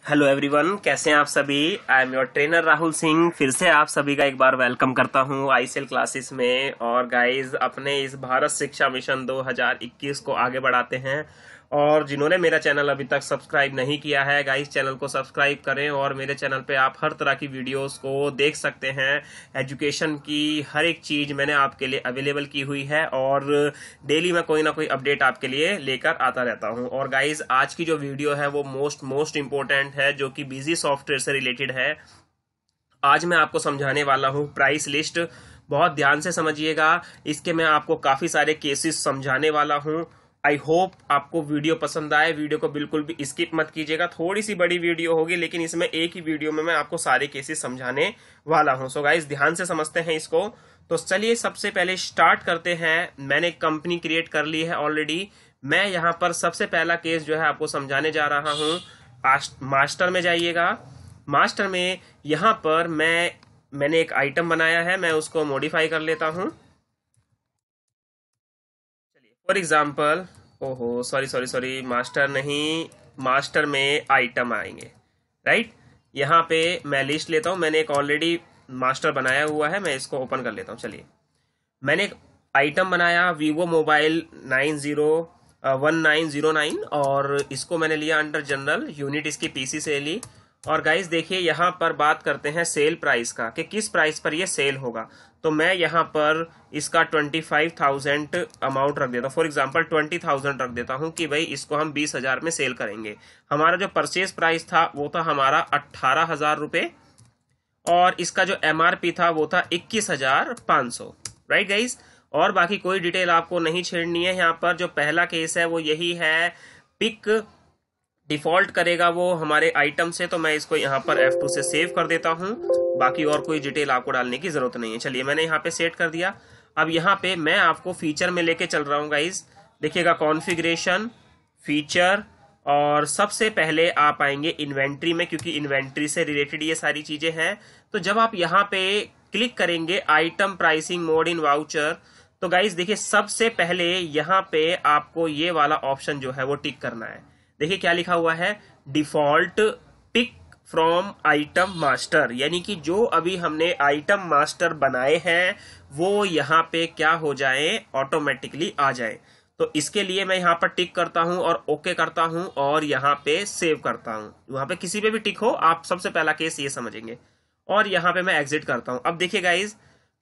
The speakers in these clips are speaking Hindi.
हेलो एवरीवन, कैसे हैं आप सभी। I am your trainer Rahul Singh. फिर से आप सभी का एक बार वेलकम करता हूं आईसीएल क्लासेस में। और गाइस, अपने इस भारत शिक्षा मिशन 2021 को आगे बढ़ाते हैं। और जिन्होंने मेरा चैनल अभी तक सब्सक्राइब नहीं किया है, गाइस चैनल को सब्सक्राइब करें। और मेरे चैनल पे आप हर तरह की वीडियोस को देख सकते हैं। एजुकेशन की हर एक चीज मैंने आपके लिए अवेलेबल की हुई है और डेली मैं कोई ना कोई अपडेट आपके लिए लेकर आता रहता हूं। और गाइस, आज की जो वीडियो है वो मोस्ट इंपॉर्टेंट है, जो कि बिजी सॉफ्टवेयर से रिलेटेड है। आज मैं आपको समझाने वाला हूं प्राइस लिस्ट। बहुत ध्यान से समझिएगा। इसके मैं आपको काफी सारे केसेस समझाने वाला हूं। आई होप आपको वीडियो पसंद आए। वीडियो को बिल्कुल भी स्किप मत कीजिएगा। थोड़ी सी बड़ी वीडियो होगी, लेकिन इसमें एक ही वीडियो में मैं आपको सारे केसेस समझाने वाला हूं। सो गाइस, ध्यान से समझते हैं इसको। तो चलिए सबसे पहले स्टार्ट करते हैं। मैंने कंपनी क्रिएट कर ली है ऑलरेडी। मैं यहाँ पर सबसे पहला केस जो है आपको समझाने जा रहा हूँ। मास्टर में जाइएगा। मास्टर में यहाँ पर मैंने एक आइटम बनाया है, मैं उसको मॉडिफाई कर लेता हूँ। चलिए फॉर एग्जाम्पल, ओहो सॉरी सॉरी सॉरी, मास्टर नहीं, मास्टर में आइटम आएंगे, राइट। यहाँ पे मैं लिस्ट लेता हूँ। मैंने एक ऑलरेडी मास्टर बनाया हुआ है, मैं इसको ओपन कर लेता हूँ। चलिए, मैंने एक आइटम बनाया वीवो मोबाइल 1909 और इसको मैंने लिया अंडर जनरल। यूनिट इसकी पीसी से ली। और गाइस देखिए, यहाँ पर बात करते हैं सेल प्राइस का, कि किस प्राइस पर ये सेल होगा। तो मैं यहाँ पर इसका 25,000 अमाउंट रख देता हूँ। फॉर एग्जाम्पल 20,000 रख देता हूँ कि भाई इसको हम 20,000 में सेल करेंगे। हमारा जो परचेज प्राइस था वो था हमारा 18,000 रुपये। और इसका जो एमआरपी था वो था 21,500, राइट गाइस। और बाकी कोई डिटेल आपको नहीं छेड़नी है। यहाँ पर जो पहला केस है वो यही है, पिक डिफॉल्ट करेगा वो हमारे आइटम से। तो मैं इसको यहाँ पर F2 से सेव कर देता हूँ। बाकी और कोई डिटेल आपको डालने की जरूरत नहीं है। चलिए, मैंने यहाँ पे सेट कर दिया। अब यहाँ पे मैं आपको फीचर में लेके चल रहा हूँ गाइस। देखिएगा, कॉन्फ़िगरेशन, फीचर, और सबसे पहले आप आएंगे इन्वेंट्री में, क्योंकि इन्वेंट्री से रिलेटेड ये सारी चीजें हैं। तो जब आप यहाँ पे क्लिक करेंगे item pricing mode in voucher, तो गाइस देखिए, सबसे पहले यहाँ पे आपको ये वाला ऑप्शन जो है वो टिक करना है। देखिए क्या लिखा हुआ है, default pick from item master, यानी कि जो अभी हमने आइटम मास्टर बनाए हैं वो यहाँ पे क्या हो जाए, ऑटोमेटिकली आ जाए। तो इसके लिए मैं यहाँ पर टिक करता हूं और ओके करता हूं और यहाँ पे सेव करता हूं। वहां पे किसी पे भी टिक हो, आप सबसे पहला केस ये समझेंगे। और यहाँ पे मैं एग्जिट करता हूं। अब देखिए गाइज,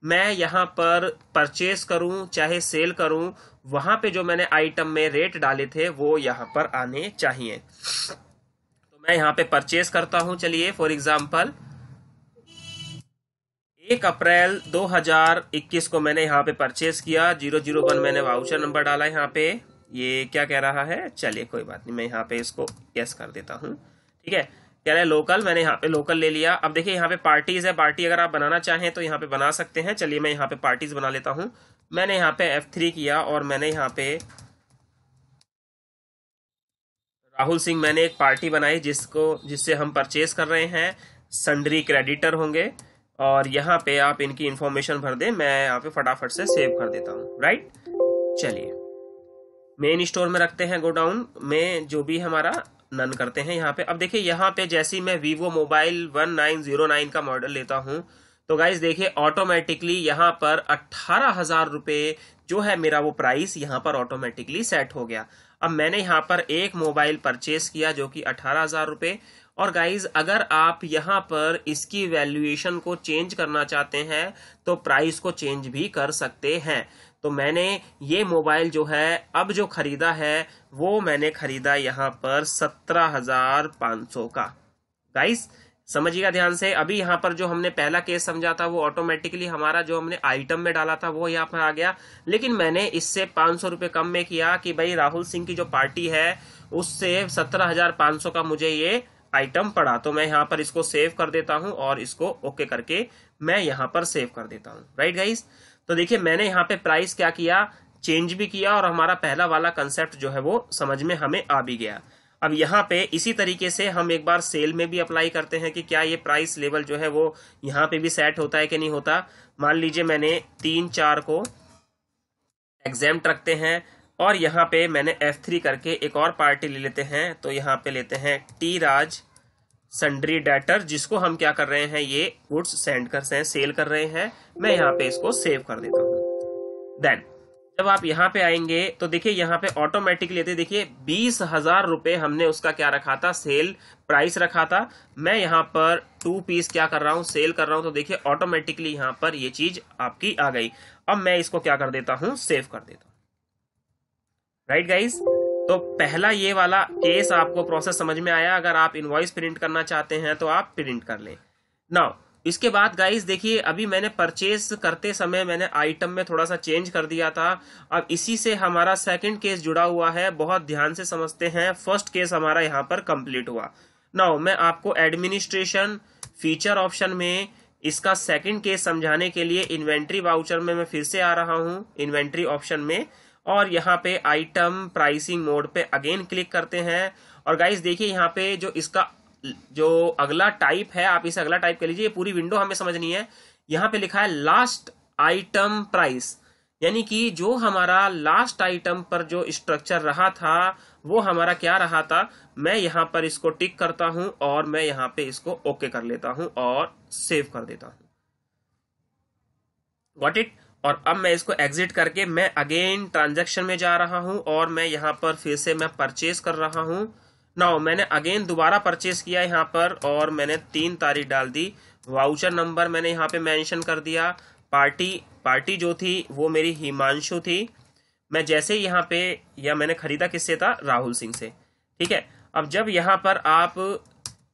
मैं यहाँ पर परचेस करूं चाहे सेल करूं, वहां पे जो मैंने आइटम में रेट डाले थे वो यहाँ पर आने चाहिए। तो मैं यहाँ पे परचेस करता हूं। चलिए फॉर एग्जाम्पल 1 अप्रैल 2021 को मैंने यहाँ पे परचेस किया। 001 मैंने वाउचर नंबर डाला यहाँ पे। ये क्या कह रहा है, चलिए कोई बात नहीं, मैं यहाँ पे इसको यस कर देता हूँ। ठीक है, कह रहा है लोकल, मैंने यहाँ पे लोकल ले लिया। अब देखिए यहाँ पे पार्टीज है। पार्टी अगर आप बनाना चाहें तो यहाँ पे बना सकते हैं। चलिए मैं यहाँ पे पार्टीज बना लेता हूँ। मैंने यहाँ पे F3 किया और मैंने यहाँ पे राहुल सिंह मैंने एक पार्टी बनाई जिससे हम परचेज कर रहे हैं। सन्ड्री क्रेडिटर होंगे और यहाँ पे आप इनकी इंफॉर्मेशन भर दें। मैं यहाँ पे फटाफट से सेव कर देता हूँ, राइट। चलिए, मेन स्टोर में रखते हैं, गोडाउन में जो भी हमारा नन करते हैं यहाँ पे। अब देखिए यहाँ पे जैसे ही मैं वीवो मोबाइल 1909 का मॉडल लेता हूँ, तो गाइज देखिए ऑटोमेटिकली यहाँ पर 18,000 रुपये जो है मेरा वो प्राइस यहाँ पर ऑटोमेटिकली सेट हो गया। अब मैंने यहाँ पर एक मोबाइल परचेस किया जो कि 18,000 रुपये। और गाइज, अगर आप यहाँ पर इसकी वैल्यूएशन को चेंज करना चाहते हैं तो प्राइस को चेंज भी कर सकते हैं। तो मैंने ये मोबाइल जो है अब जो खरीदा है वो मैंने खरीदा यहाँ पर 17,500 का। गाइस समझिएगा ध्यान से। अभी यहाँ पर जो हमने पहला केस समझा था वो ऑटोमेटिकली हमारा जो हमने आइटम में डाला था वो यहाँ पर आ गया। लेकिन मैंने इससे 500 रुपये कम में किया कि भाई राहुल सिंह की जो पार्टी है उससे 17,500 का मुझे ये आइटम पड़ा। तो मैं यहाँ पर इसको सेव कर देता हूँ और इसको ओके करके मैं यहाँ पर सेव कर देता हूँ, राइट गाइस। तो देखिए मैंने यहाँ पे प्राइस क्या किया, चेंज भी किया और हमारा पहला वाला कंसेप्ट जो है वो समझ में हमें आ भी गया। अब यहाँ पे इसी तरीके से हम एक बार सेल में भी अप्लाई करते हैं कि क्या ये प्राइस लेवल जो है वो यहाँ पे भी सेट होता है कि नहीं होता। मान लीजिए मैंने 3-4 को एग्जाम्प्ट रखते हैं और यहाँ पे मैंने F3 करके एक और पार्टी ले लेते हैं। तो यहाँ पे लेते हैं टी राज सन्ड्री डेटर, जिसको हम क्या कर रहे हैं, ये गुड्स सेंड कर रहे हैं, सेल कर रहे हैं। मैं यहाँ पे इसको सेव कर देता हूँ। देन जब आप यहाँ पे आएंगे तो देखिए यहाँ पे ऑटोमेटिकली लेते, देखिए 20,000 रुपए हमने उसका क्या रखा था, सेल प्राइस रखा था। मैं यहाँ पर 2 पीस क्या कर रहा हूँ, सेल कर रहा हूँ। तो देखिए ऑटोमेटिकली यहाँ पर ये चीज आपकी आ गई। अब मैं इसको क्या कर देता हूँ, सेव कर देता हूँ। राइट गाइज, तो पहला ये वाला केस आपको प्रोसेस समझ में आया। अगर आप इनवॉइस प्रिंट करना चाहते हैं तो आप प्रिंट कर लें। नाउ इसके बाद गाइस देखिए, अभी मैंने परचेस करते समय मैंने आइटम में थोड़ा सा चेंज कर दिया था। अब इसी से हमारा सेकंड केस जुड़ा हुआ है, बहुत ध्यान से समझते हैं। फर्स्ट केस हमारा यहाँ पर कंप्लीट हुआ। नाउ मैं आपको एडमिनिस्ट्रेशन फीचर ऑप्शन में इसका सेकंड केस समझाने के लिए इन्वेंट्री वाउचर में मैं फिर से आ रहा हूँ, इन्वेंट्री ऑप्शन में, और यहाँ पे आइटम प्राइसिंग मोड पे अगेन क्लिक करते हैं। और गाइस देखिए यहाँ पे जो इसका जो अगला टाइप है, आप इसे अगला टाइप कर लीजिए, ये पूरी विंडो हमें समझनी है। यहाँ पे लिखा है लास्ट आइटम प्राइस, यानी कि जो हमारा लास्ट आइटम पर जो स्ट्रक्चर रहा था वो हमारा क्या रहा था। मैं यहाँ पर इसको टिक करता हूं और मैं यहाँ पे इसको ओके कर लेता हूं और सेव कर देता हूं। Got it. और अब मैं इसको एग्जिट करके मैं अगेन ट्रांजैक्शन में जा रहा हूं और मैं यहाँ पर फिर से मैं परचेज कर रहा हूं। नाउ मैंने अगेन दोबारा परचेज किया यहाँ पर और मैंने 3 तारीख डाल दी। वाउचर नंबर मैंने यहाँ पे मेंशन कर दिया। पार्टी जो थी वो मेरी हिमांशु थी। मैं जैसे ही यहाँ पे, या मैंने खरीदा किससे था, राहुल सिंह से। ठीक है। अब जब यहाँ पर आप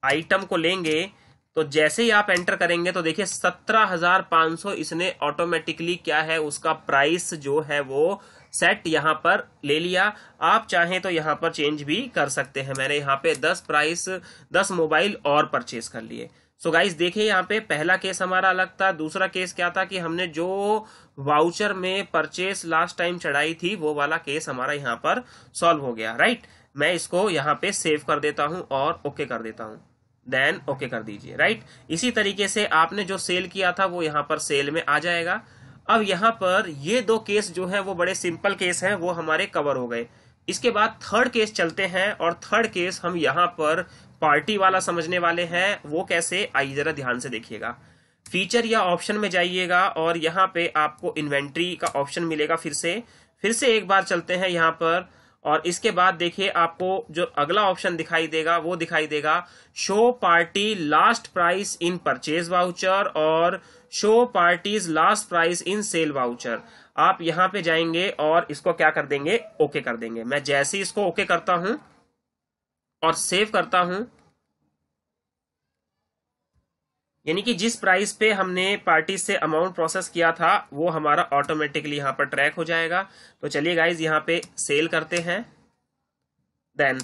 आइटम को लेंगे तो जैसे ही आप एंटर करेंगे तो देखिए 17,500 इसने ऑटोमेटिकली क्या है, उसका प्राइस जो है वो सेट यहाँ पर ले लिया। आप चाहें तो यहाँ पर चेंज भी कर सकते हैं। मैंने यहाँ पे 10 मोबाइल और परचेज कर लिए। सो गाइस देखिए यहाँ पे पहला केस हमारा अलग था। दूसरा केस क्या था कि हमने जो वाउचर में परचेज लास्ट टाइम चढ़ाई थी वो वाला केस हमारा यहाँ पर सॉल्व हो गया। राइट, मैं इसको यहाँ पे सेव कर देता हूं और ओके कर देता हूं। देन ओके कर दीजिए। राइट, इसी तरीके से आपने जो सेल किया था वो यहाँ पर सेल में आ जाएगा। अब यहाँ पर ये 2 केस जो है वो बड़े सिंपल केस हैं, वो हमारे कवर हो गए। इसके बाद थर्ड केस चलते हैं और थर्ड केस हम यहाँ पर पार्टी वाला समझने वाले हैं। वो कैसे, आइए जरा ध्यान से देखिएगा। फीचर या ऑप्शन में जाइएगा और यहाँ पे आपको इन्वेंट्री का ऑप्शन मिलेगा। फिर से एक बार चलते हैं यहाँ पर और इसके बाद देखिए आपको जो अगला ऑप्शन दिखाई देगा वो दिखाई देगा show party last price in purchase voucher और show parties last price in sale voucher. आप यहां पे जाएंगे और इसको क्या कर देंगे, ओके कर देंगे। मैं जैसे ही इसको ओके करता हूं और सेव करता हूं, यानी कि जिस प्राइस पे हमने पार्टी से अमाउंट प्रोसेस किया था वो हमारा ऑटोमेटिकली यहाँ पर ट्रैक हो जाएगा। तो चलिए गाइज यहाँ पे सेल करते हैं। देन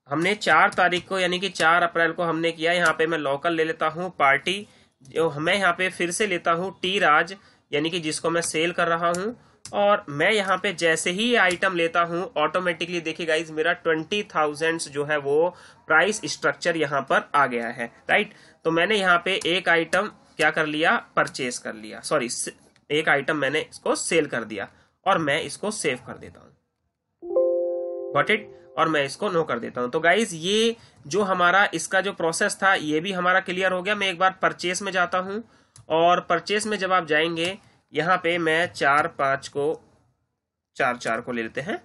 हमने 4 तारीख को यानी कि 4 अप्रैल को हमने किया। यहाँ पे मैं लोकल ले लेता हूँ पार्टी, जो मैं यहाँ पे फिर से लेता हूँ टी राज, यानी कि जिसको मैं सेल कर रहा हूँ। और मैं यहाँ पे जैसे ही ये आइटम लेता हूँ ऑटोमेटिकली देखिए गाइज मेरा 20,000 जो है वो प्राइस स्ट्रक्चर यहाँ पर आ गया है। राइट, तो मैंने यहाँ पे एक आइटम क्या कर लिया, परचेज कर लिया, सॉरी एक आइटम मैंने इसको सेल कर दिया और मैं इसको सेव कर देता हूँ। Got it. और मैं इसको नो कर देता हूँ। तो गाइज ये जो हमारा इसका जो प्रोसेस था ये भी हमारा क्लियर हो गया। मैं एक बार परचेस में जाता हूँ और परचेस में जब आप जाएंगे यहाँ पे मैं 4-5 को 4-4 को ले लेते हैं।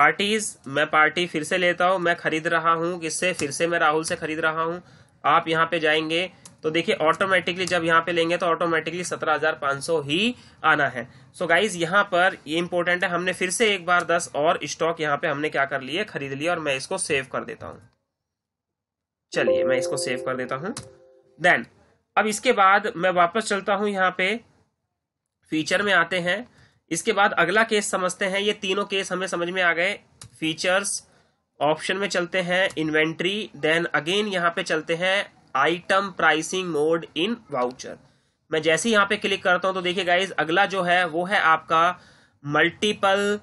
पार्टीज, मैं पार्टी फिर से लेता हूं। मैं खरीद रहा हूं किससे, फिर से मैं राहुल से खरीद रहा हूं। आप यहां पे जाएंगे तो देखिए ऑटोमेटिकली जब यहां पे लेंगे तो ऑटोमेटिकली 17,500 ही आना है। सो गाइज यहां पर ये इंपॉर्टेंट है, हमने फिर से एक बार 10 और स्टॉक यहां पे हमने क्या कर लिए, खरीद लिया। और मैं इसको सेव कर देता हूं। चलिए मैं इसको सेव कर देता हूं। देन अब इसके बाद मैं वापस चलता हूं, यहाँ पे फीचर में आते हैं। इसके बाद अगला केस समझते हैं। ये तीनों केस हमें समझ में आ गए। फीचर्स ऑप्शन में चलते हैं, इन्वेंट्री, देन अगेन यहाँ पे चलते हैं item pricing mode in voucher. मैं जैसे ही यहाँ पे क्लिक करता हूं तो देखिए गाइज अगला जो है वो है आपका multiple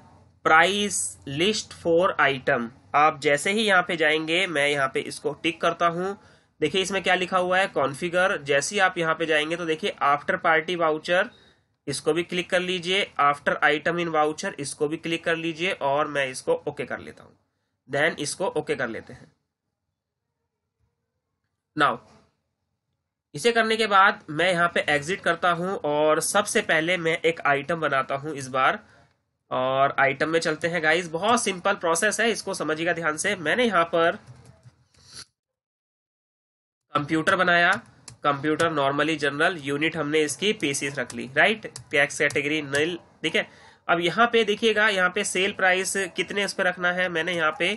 price list for item. आप जैसे ही यहाँ पे जाएंगे मैं यहाँ पे इसको टिक करता हूं। देखिए इसमें क्या लिखा हुआ है, कॉन्फ़िगर। जैसे ही आप यहाँ पे जाएंगे तो देखिए आफ्टर पार्टी वाउचर इसको भी क्लिक कर लीजिए, आफ्टर आइटम इन वाउचर इसको भी क्लिक कर लीजिए और मैं इसको ओके कर लेता हूं। देन इसको ओके कर लेते हैं। नाउ इसे करने के बाद मैं यहाँ पे एग्जिट करता हूं और सबसे पहले मैं एक आइटम बनाता हूं इस बार। और आइटम में चलते हैं गाइस, बहुत सिंपल प्रोसेस है, इसको समझिएगा ध्यान से। मैंने यहाँ पर कंप्यूटर बनाया, कंप्यूटर नॉर्मली जनरल, यूनिट हमने इसकी पीसीस रख ली, राइट, टैक्स कैटेगरी नील, ठीक है। अब यहाँ पे देखिएगा, यहाँ पे सेल प्राइस कितने इस पे रखना है, मैंने यहाँ पे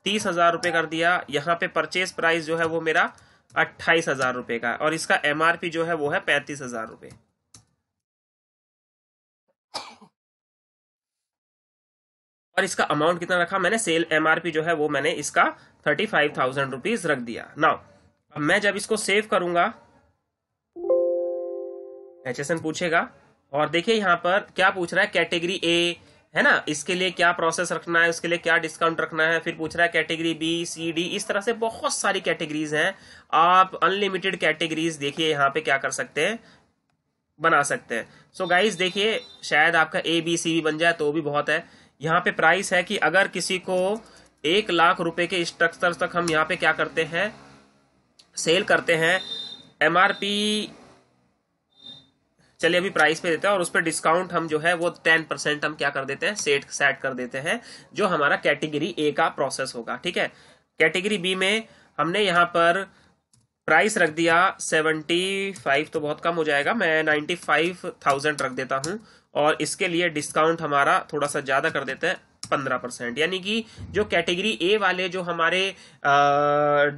30,000 रुपये कर दिया। यहाँ पे परचेज प्राइस जो है वो मेरा 28,000 रुपये का, और इसका एमआरपी जो है वो है 35,000 रुपये। और इसका अमाउंट कितना रखा मैंने, सेल एमआरपी जो है वो मैंने इसका 35,000 रुपीज रख दिया। नाउ अब मैं जब इसको सेव करूंगा, HSN पूछेगा, और देखिए यहाँ पर क्या पूछ रहा है, कैटेगरी ए है ना, इसके लिए क्या प्रोसेस रखना है, उसके लिए क्या डिस्काउंट रखना है। फिर पूछ रहा है कैटेगरी बी सी डी, इस तरह से बहुत सारी कैटेगरीज हैं। आप अनलिमिटेड कैटेगरीज देखिए यहाँ पे क्या कर सकते हैं, बना सकते हैं। सो गाइज देखिए, शायद आपका ए बी सी भी बन जाए तो भी बहुत है। यहाँ पे प्राइस है कि अगर किसी को 1,00,000 रुपए के स्ट्रक्चर तक हम यहाँ पे क्या करते हैं, सेल करते हैं, एमआरपी चलिए अभी प्राइस पे देते हैं, और उस पर डिस्काउंट हम जो है वो 10% हम क्या कर देते हैं, सेट कर देते हैं, जो हमारा कैटेगरी ए का प्रोसेस होगा, ठीक है। कैटेगरी बी में हमने यहाँ पर प्राइस रख दिया 75, तो बहुत कम हो जाएगा, मैं 95,000 रख देता हूं। और इसके लिए डिस्काउंट हमारा थोड़ा सा ज्यादा कर देते हैं, 15%। यानी कि जो कैटेगरी ए वाले जो हमारे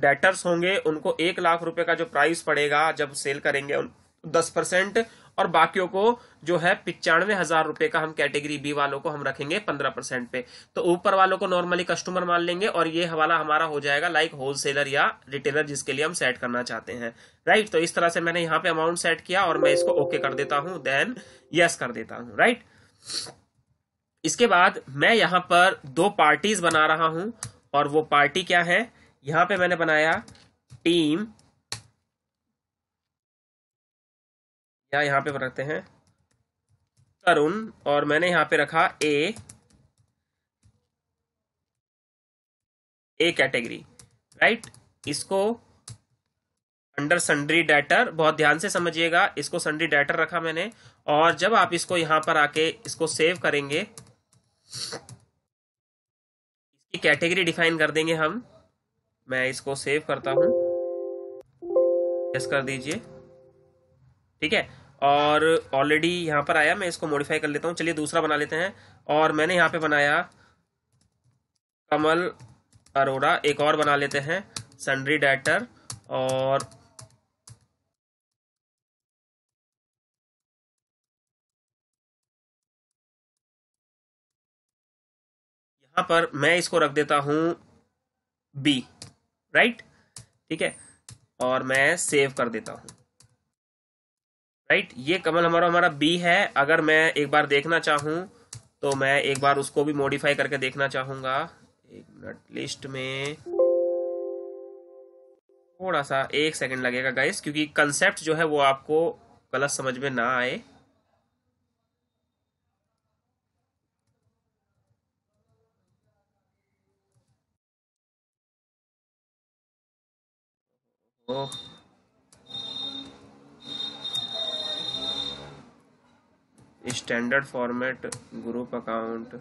डेटर्स होंगे उनको 1,00,000 रुपए का जो प्राइस पड़ेगा जब सेल करेंगे 10%, और बाकियों को जो है 95,000 रुपए का हम कैटेगरी बी वालों को हम रखेंगे 15% पे। तो ऊपर वालों को नॉर्मली कस्टमर मान लेंगे, और ये हवाला हमारा हो जाएगा लाइक होलसेलर या रिटेलर जिसके लिए हम सेट करना चाहते हैं, राइट। तो इस तरह से मैंने यहाँ पे अमाउंट सेट किया और मैं इसको ओके कर देता हूं, देन यस कर देता हूं, राइट। इसके बाद मैं यहाँ पर 2 पार्टीज बना रहा हूं, और वो पार्टी क्या है, यहाँ पे मैंने बनाया टीम, या यहाँ पे रखते हैं तरुण, और मैंने यहाँ पे रखा ए कैटेगरी, राइट। इसको अंडर सन्ड्री डेटर, बहुत ध्यान से समझिएगा, इसको सन्ड्री डेटर रखा मैंने। और जब आप इसको यहां पर आके इसको सेव करेंगे, इसकी कैटेगरी डिफाइन कर देंगे हम। मैं इसको सेव करता हूं, यस कर दीजिए, ठीक है। और ऑलरेडी यहां पर आया, मैं इसको मॉडिफाई कर लेता हूं। चलिए दूसरा बना लेते हैं, और मैंने यहां पे बनाया कमल अरोड़ा। एक और बना लेते हैं सन्ड्री डेटर, और यहां पर मैं इसको रख देता हूं बी, राइट, ठीक है। और मैं सेव कर देता हूं, राइट। ये कमल हमारा बी है। अगर मैं एक बार देखना चाहूं तो मैं एक बार उसको भी मॉडिफाई करके देखना चाहूंगा। एक मिनट, लिस्ट में थोड़ा सा 1 सेकंड लगेगा गाइस, क्योंकि कंसेप्ट जो है वो आपको गलत समझ में ना आए। Oh, standard format, group account,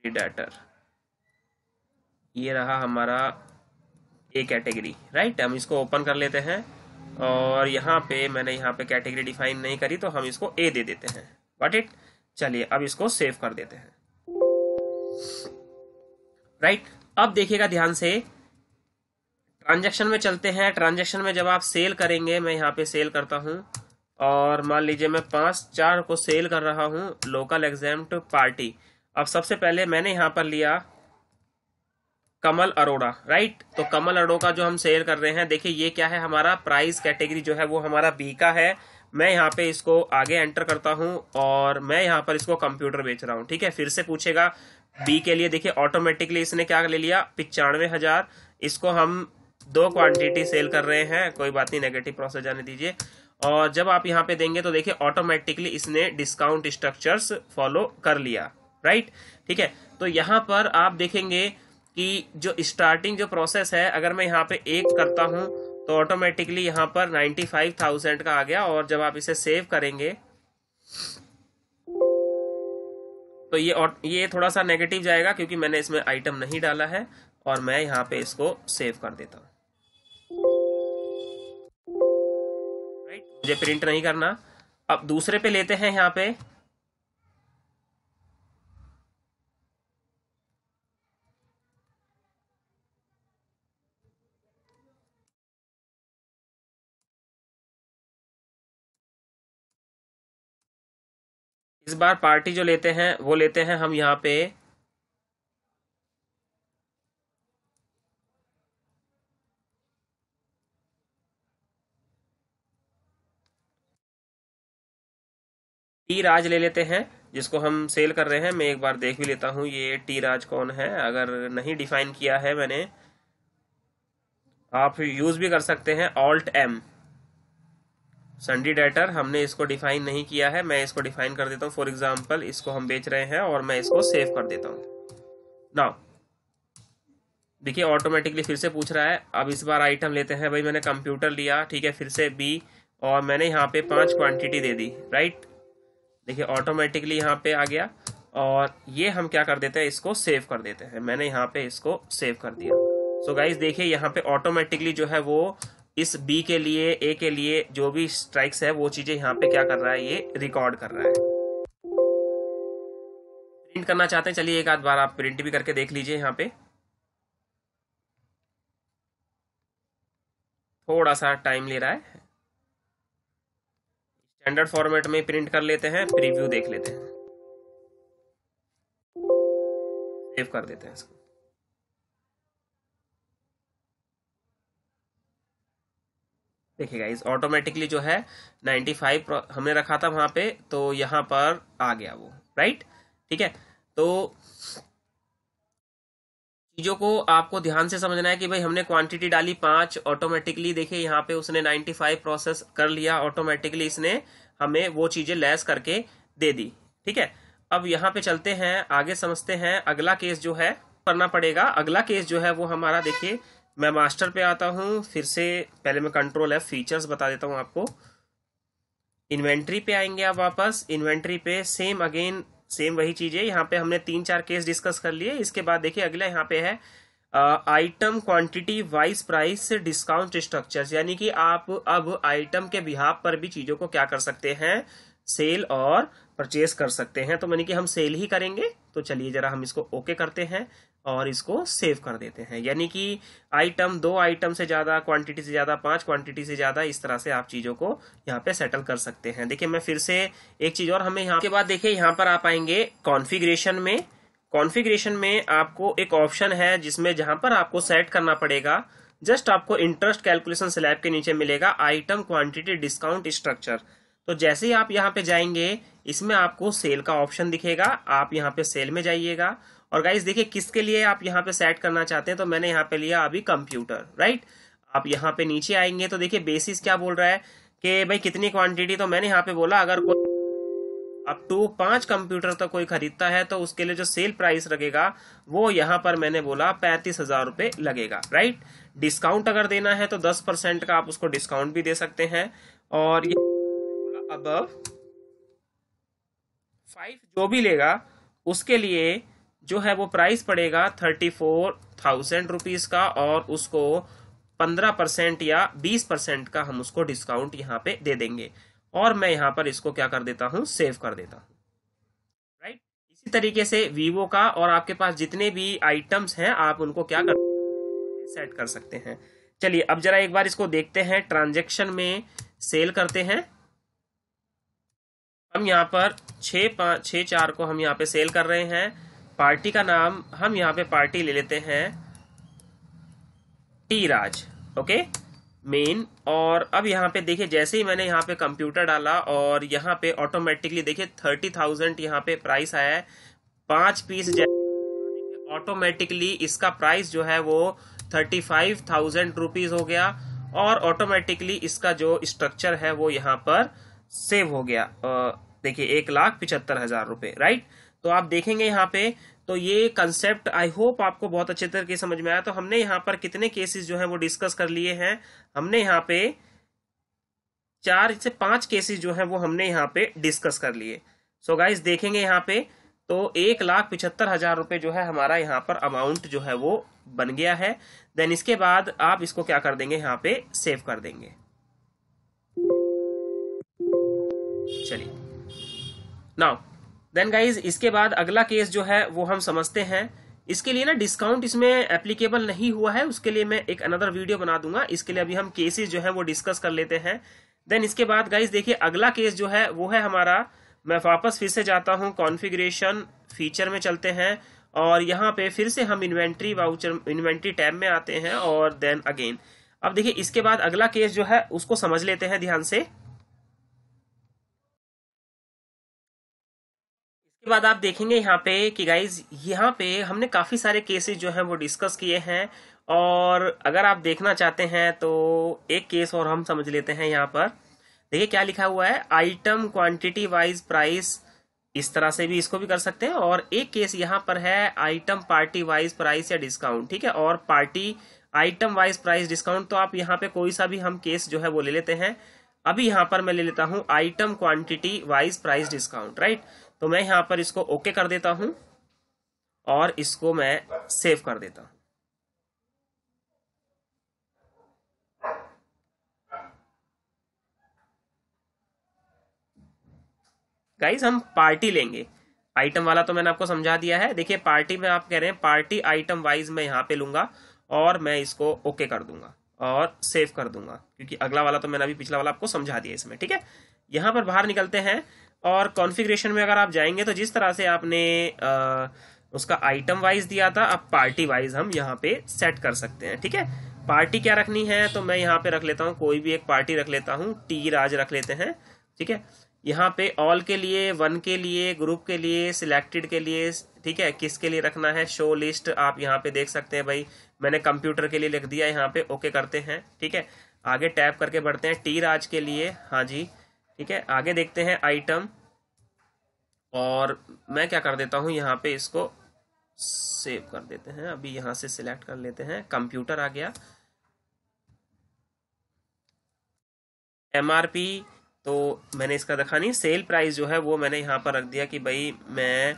debtor, ये रहा हमारा ए कैटेगरी, राइट। हम इसको ओपन कर लेते हैं, और यहाँ पे मैंने यहाँ पे कैटेगरी डिफाइन नहीं करी, तो हम इसको ए दे देते हैं, गॉट इट। चलिए अब इसको सेव कर देते हैं, राइट। अब देखिएगा ध्यान से, ट्रांजैक्शन में चलते हैं। ट्रांजैक्शन में जब आप सेल करेंगे, मैं यहाँ पे सेल करता हूँ, और मान लीजिए मैं 5-4 को सेल कर रहा हूँ, लोकल एग्जाम्प्ट पार्टी। अब सबसे पहले मैंने यहाँ पर लिया कमल अरोड़ा, राइट। तो कमल अरोड़ा जो हम सेल कर रहे हैं, देखिए ये क्या है, हमारा प्राइस कैटेगरी जो है वो हमारा बी का है। मैं यहाँ पे इसको आगे एंटर करता हूँ, और मैं यहाँ पर इसको कंप्यूटर बेच रहा हूँ, ठीक है। फिर से पूछेगा बी के लिए, देखिए ऑटोमेटिकली इसने क्या ले लिया, 95,000। इसको हम 2 क्वांटिटी सेल कर रहे हैं, कोई बात नहीं, नेगेटिव प्रोसेस जाने दीजिए। और जब आप यहाँ पे देंगे तो देखिए ऑटोमेटिकली इसने डिस्काउंट स्ट्रक्चर्स फॉलो कर लिया, राइट। ठीक है, तो यहाँ पर आप देखेंगे कि जो स्टार्टिंग जो प्रोसेस है, अगर मैं यहाँ पे एक करता हूँ तो ऑटोमेटिकली यहाँ पर 95,000 का आ गया। और जब आप इसे सेव करेंगे तो ये थोड़ा सा नेगेटिव जाएगा क्योंकि मैंने इसमें आइटम नहीं डाला है। और मैं यहाँ पे इसको सेव कर देता हूँ, राइट। मुझे प्रिंट नहीं करना। अब दूसरे पे लेते हैं यहाँ पे, इस बार पार्टी जो लेते हैं वो लेते हैं हम यहाँ पे टी राज ले लेते हैं, जिसको हम सेल कर रहे हैं। मैं एक बार देख भी लेता हूँ ये टी राज कौन है। अगर नहीं डिफाइन किया है मैंने, आप यूज भी कर सकते हैं ऑल्ट एम संडी डेटर। हमने इसको डिफाइन नहीं किया है, मैं इसको डिफाइन कर देता हूँ। फॉर एग्जांपल इसको हम बेच रहे हैं और मैं इसको सेव कर देता हूँ। नाउ देखिए ऑटोमेटिकली फिर से पूछ रहा है। अब इस बार आइटम लेते हैं, भाई मैंने कंप्यूटर लिया, ठीक है, फिर से बी, और मैंने यहाँ पे 5 क्वांटिटी दे दी, राइट। देखिए ऑटोमेटिकली यहाँ पे आ गया। और ये हम क्या कर देते हैं, इसको सेव कर देते हैं। मैंने यहाँ पे इसको सेव कर दिया। सो गाइस देखिए यहाँ पे ऑटोमेटिकली जो है वो इस बी के लिए, ए के लिए जो भी स्ट्राइक्स है वो चीजें यहाँ पे क्या कर रहा है, ये रिकॉर्ड कर रहा है। प्रिंट करना चाहते हैं, चलिए एक आध बार आप प्रिंट भी करके देख लीजिए। यहाँ पे थोड़ा सा टाइम ले रहा है। स्टैंडर्ड फॉर्मेट में प्रिंट कर लेते हैं, प्रीव्यू देख लेते हैं, सेव कर देते हैं इसको। देखिएगा इस ऑटोमेटिकली जो है 95 हमने रखा था वहां पे, तो यहाँ पर आ गया वो, राइट। ठीक है, तो चीजों को आपको ध्यान से समझना है कि भाई हमने क्वांटिटी डाली 5, ऑटोमेटिकली देखिए यहाँ पे उसने 95 प्रोसेस कर लिया, ऑटोमेटिकली इसने हमें वो चीजें लेस करके दे दी। ठीक है, अब यहाँ पे चलते हैं आगे, समझते हैं अगला केस जो है करना पड़ेगा। अगला केस जो है वो हमारा, देखिए मैं मास्टर पे आता हूँ, फिर से पहले मैं कंट्रोल F फीचर्स बता देता हूँ आपको। इन्वेंट्री पे आएंगे आप वापस, इन्वेंट्री पे सेम अगेन सेम वही चीज है। यहाँ पे हमने 3-4 केस डिस्कस कर लिए। इसके बाद देखिए अगला यहाँ पे है item quantity wise price discount structures, यानी कि आप अब आइटम के बिहाफ पर भी चीजों को क्या कर सकते हैं, सेल और परचेस कर सकते हैं। तो मैंने कि हम सेल ही करेंगे, तो चलिए जरा हम इसको ओके करते हैं और इसको सेव कर देते हैं। यानी कि आइटम 2 आइटम से ज्यादा, क्वांटिटी से ज्यादा, 5 क्वांटिटी से ज्यादा, इस तरह से आप चीजों को यहाँ पे सेटल कर सकते हैं। देखिए मैं फिर से एक चीज और, हमें यहाँ के बाद देखिए यहाँ पर आप आएंगे कॉन्फ़िगरेशन में। कॉन्फ़िगरेशन में आपको एक ऑप्शन है जिसमें जहां पर आपको सेट करना पड़ेगा, जस्ट आपको इंटरेस्ट कैलकुलेशन स्लैब के नीचे मिलेगा आइटम क्वांटिटी डिस्काउंट स्ट्रक्चर। तो जैसे ही आप यहाँ पे जाएंगे इसमें आपको सेल का ऑप्शन दिखेगा, आप यहाँ पे सेल में जाइएगा। और गाइस देखिए किसके लिए आप यहाँ पे सेट करना चाहते हैं, तो मैंने यहाँ पे लिया अभी कंप्यूटर, राइट। आप यहाँ पे नीचे आएंगे तो देखिए बेसिस क्या बोल रहा है कि भाई कितनी क्वांटिटी, तो मैंने यहाँ पे बोला अगर कोई अप टू 5 कंप्यूटर तक कोई खरीदता है तो उसके लिए जो सेल प्राइस लगेगा वो यहाँ पर मैंने बोला 35,000 रुपए लगेगा, राइट। डिस्काउंट अगर देना है तो 10% का आप उसको डिस्काउंट भी दे सकते हैं। और ये अबव 5 जो भी लेगा उसके लिए जो है वो प्राइस पड़ेगा 34,000 रुपीज का, और उसको 15% या 20% का हम उसको डिस्काउंट यहाँ पे दे देंगे। और मैं यहाँ पर इसको क्या कर देता हूँ, सेव कर देता हूँ, राइट। इसी तरीके से वीवो का और आपके पास जितने भी आइटम्स हैं आप उनको क्या कर सेट कर सकते हैं। चलिए अब जरा एक बार इसको देखते हैं, ट्रांजैक्शन में सेल करते हैं। हम यहाँ पर 6-4 को हम यहाँ पे सेल कर रहे हैं। पार्टी का नाम हम यहाँ पे पार्टी ले लेते हैं टी राज, ओके मेन। और अब यहाँ पे देखिए जैसे ही मैंने यहाँ पे कंप्यूटर डाला और यहाँ पे ऑटोमेटिकली देखिए 30,000 यहाँ पे प्राइस आया है। 5 पीस ऑटोमेटिकली इसका प्राइस जो है वो 35,000 रुपीज हो गया। और ऑटोमेटिकली इसका जो स्ट्रक्चर है वो यहाँ पर सेव हो गया। देखिए 1,75,000 रुपए, राइट। तो आप देखेंगे यहाँ पे, तो ये कंसेप्ट आई होप आपको बहुत अच्छे तरीके से समझ में आया। तो हमने यहाँ पर कितने केसेस जो है वो डिस्कस कर लिए हैं, हमने यहाँ पे 4 से 5 केसेस जो है वो हमने यहाँ पे डिस्कस कर लिए। सो गाइस देखेंगे यहाँ पे, तो 1,75,000 रुपए जो है हमारा यहाँ पर अमाउंट जो है वो बन गया है। देन इसके बाद आप इसको क्या कर देंगे, यहाँ पे सेव कर देंगे। चलिए नाउ देन गाइज, इसके बाद अगला केस जो है वो हम समझते हैं। इसके लिए ना डिस्काउंट इसमें एप्लीकेबल नहीं हुआ है, उसके लिए मैं एक अनदर वीडियो बना दूंगा। इसके लिए अभी हम केसेस जो है वो डिस्कस कर लेते हैं। देन इसके बाद गाइज देखिए अगला केस जो है वो है हमारा, मैं वापस फिर से जाता हूं, कॉन्फ़िगरेशन फीचर में चलते हैं और यहाँ पे फिर से हम इन्वेंट्री वाउचर, इन्वेंट्री टैब में आते हैं और देन अगेन। अब देखिए इसके बाद अगला केस जो है उसको समझ लेते हैं ध्यान से। इसके बाद आप देखेंगे यहाँ पे कि गाइज यहाँ पे हमने काफी सारे केसेस जो हैं वो डिस्कस किए हैं, और अगर आप देखना चाहते हैं तो एक केस और हम समझ लेते हैं। यहाँ पर देखिए क्या लिखा हुआ है, आइटम क्वांटिटी वाइज प्राइस, इस तरह से भी इसको भी कर सकते हैं। और एक केस यहाँ पर है आइटम पार्टी वाइज प्राइस या डिस्काउंट, ठीक है, और party item wise price discount. तो आप यहाँ पे कोई सा भी हम केस जो है वो ले लेते हैं। अभी यहाँ पर मैं ले लेता हूँ item quantity wise price discount, right. तो मैं यहाँ पर इसको ओके कर देता हूं और इसको मैं सेव कर देता हूं। गाइस हम पार्टी लेंगे, आइटम वाला तो मैंने आपको समझा दिया है। देखिए पार्टी में आप कह रहे हैं पार्टी आइटम वाइज मैं यहाँ पे लूंगा और मैं इसको ओके कर दूंगा और सेव कर दूंगा, क्योंकि अगला वाला तो मैंने अभी पिछला वाला आपको समझा दिया इसमें, ठीक है। यहाँ पर बाहर निकलते हैं और कॉन्फ़िगरेशन में अगर आप जाएंगे तो जिस तरह से आपने उसका आइटम वाइज दिया था, अब पार्टी वाइज हम यहाँ पे सेट कर सकते हैं, ठीक है। पार्टी क्या रखनी है, तो मैं यहाँ पे रख लेता हूँ, कोई भी एक पार्टी रख लेता हूँ, टी राज रख लेते हैं, ठीक है। यहाँ पे ऑल के लिए, वन के लिए, ग्रुप के लिए, सिलेक्टेड के लिए, ठीक है, किसके लिए रखना है, शो लिस्ट आप यहाँ पे देख सकते हैं। भाई मैंने कंप्यूटर के लिए लिख दिया, यहाँ पे ओके करते हैं, ठीक है। आगे टैप करके बढ़ते हैं, टी राज के लिए, हाँ जी, ठीक है। आगे देखते हैं आइटम, और मैं क्या कर देता हूँ यहाँ पे इसको सेव कर देते हैं। अभी यहाँ से सिलेक्ट कर लेते हैं, कंप्यूटर आ गया। एमआरपी तो मैंने इसका रखा नहीं, सेल प्राइस जो है वो मैंने यहाँ पर रख दिया कि भाई मैं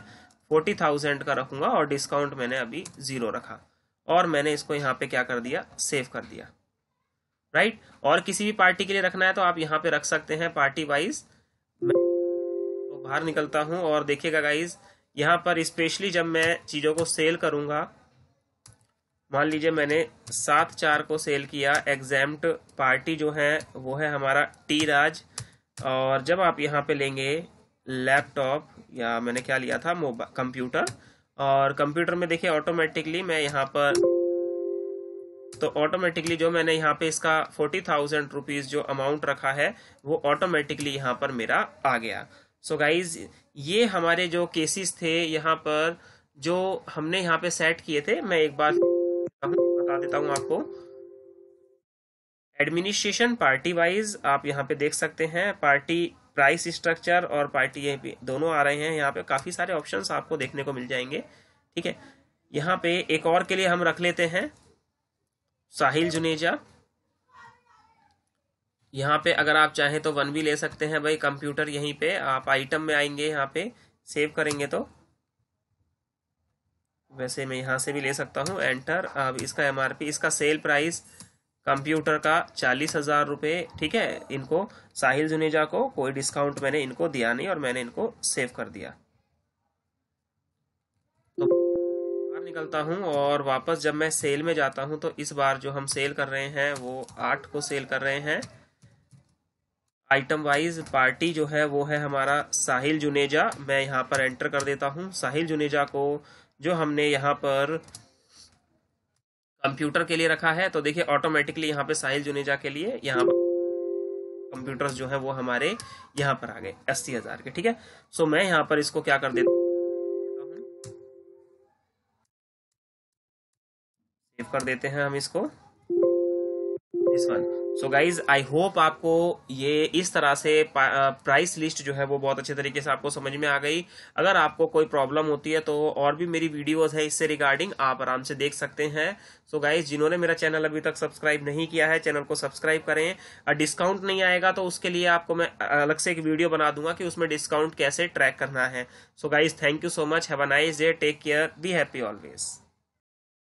40,000 का रखूंगा और डिस्काउंट मैंने अभी 0 रखा, और मैंने इसको यहाँ पे क्या कर दिया, सेव कर दिया, राइट। और किसी भी पार्टी के लिए रखना है तो आप यहाँ पे रख सकते हैं पार्टी वाइज। तो बाहर निकलता हूँ और देखिएगा गाइज, यहाँ पर स्पेशली जब मैं चीज़ों को सेल करूँगा, मान लीजिए मैंने 7/4 को सेल किया, एग्जाम्प्ट पार्टी जो है वो है हमारा टी राज। और जब आप यहाँ पे लेंगे लैपटॉप, या मैंने क्या लिया था, मोबाइल कंप्यूटर, और कंप्यूटर में देखिए ऑटोमेटिकली मैं यहाँ पर, तो ऑटोमेटिकली जो मैंने यहाँ पे इसका 40,000 रुपीज़ जो अमाउंट रखा है वो ऑटोमेटिकली यहाँ पर मेरा आ गया। सो गाइज ये हमारे जो केसेस थे यहाँ पर जो हमने यहाँ पे सेट किए थे, मैं एक बार बता देता हूँ आपको। एडमिनिस्ट्रेशन पार्टी वाइज आप यहाँ पे देख सकते हैं, पार्टी प्राइस स्ट्रक्चर और पार्टी यहीं पे दोनों आ रहे हैं। यहाँ पे काफ़ी सारे ऑप्शंस आपको देखने को मिल जाएंगे, ठीक है। यहाँ पे एक और के लिए हम रख लेते हैं साहिल जुनेजा। यहाँ पे अगर आप चाहें तो वन भी ले सकते हैं भाई, कंप्यूटर यहीं पे आप आइटम में आएंगे, यहाँ पे सेव करेंगे तो वैसे मैं यहाँ से भी ले सकता हूँ, एंटर। अब इसका एमआरपी, इसका सेल प्राइस कंप्यूटर का 40,000 रुपये, ठीक है। इनको साहिल जुनेजा को कोई डिस्काउंट मैंने इनको दिया नहीं और मैंने इनको सेव कर दिया। तो बाहर निकलता हूँ और वापस जब मैं सेल में जाता हूँ तो इस बार जो हम सेल कर रहे हैं वो 8 को सेल कर रहे हैं। आइटम वाइज पार्टी जो है वो है हमारा साहिल जुनेजा, मैं यहाँ पर एंटर कर देता हूँ साहिल जुनेजा को, जो हमने यहाँ पर कंप्यूटर के लिए रखा है। तो देखिए ऑटोमेटिकली यहाँ पे साहिल जुनेजा के लिए यहाँ पर कंप्यूटर्स जो है वो हमारे यहाँ पर आ गए 80,000 के, ठीक है। सो मैं यहाँ पर इसको क्या कर देता हूँ, सेव कर देते हैं हम इसको। This one. So guys I hope आपको ये इस तरह से प्राइस लिस्ट जो है वो बहुत अच्छे तरीके से आपको समझ में आ गई। अगर आपको कोई प्रॉब्लम होती है तो और भी मेरी वीडियोस है इससे रिगार्डिंग, आप आराम से देख सकते हैं। सो गाइज जिन्होंने मेरा चैनल अभी तक सब्सक्राइब नहीं किया है, चैनल को सब्सक्राइब करें। डिस्काउंट नहीं आएगा तो उसके लिए आपको मैं अलग से एक वीडियो बना दूंगा कि उसमें डिस्काउंट कैसे ट्रैक करना है। So guys thank you so much, have a nice day, take care, be happy always.